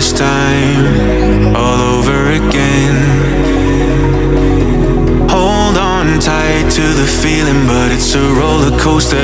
this time, all over again. Hold on tight to the feeling, but it's a roller coaster.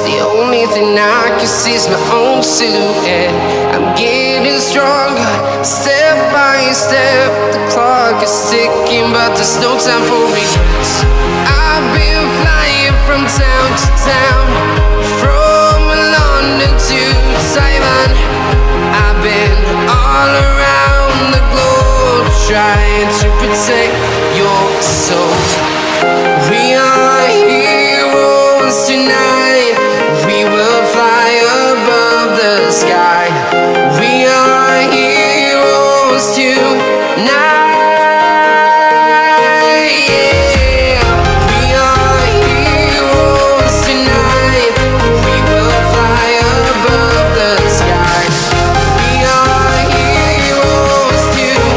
The only thing I can see is my own silhouette. I'm getting stronger, step by step. The clock is ticking, but there's no time for regrets. I've been flying from town to town, from London to Taiwan. I've been all around the globe, trying to protect your soul. We are heroes tonight. We will fly above the sky. We are heroes tonight. Yeah. We are heroes tonight. We will fly above the sky. We are heroes tonight.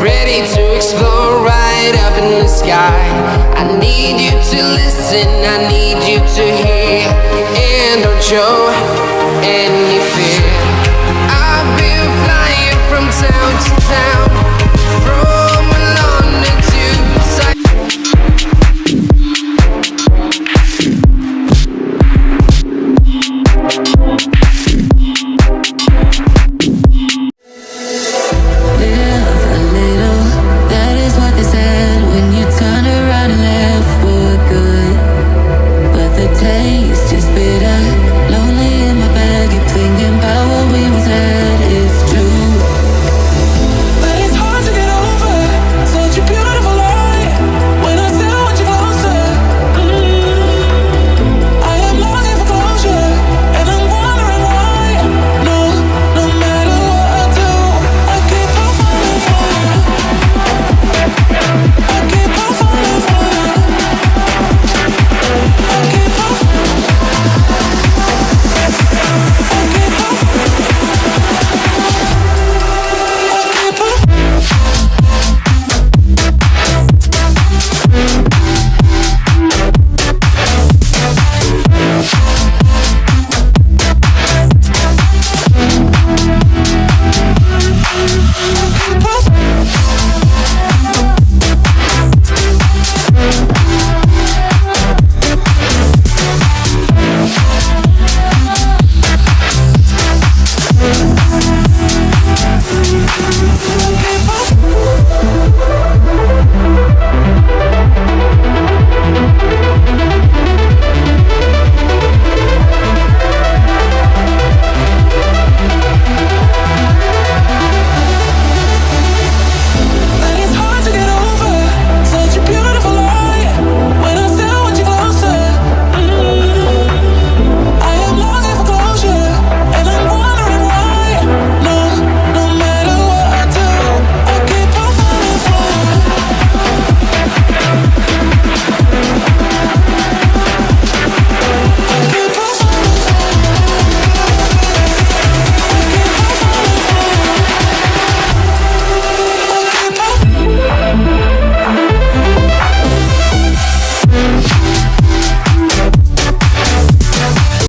Ready to explore right up in the sky. I need you to listen, I need you to hear, and don't show any fear.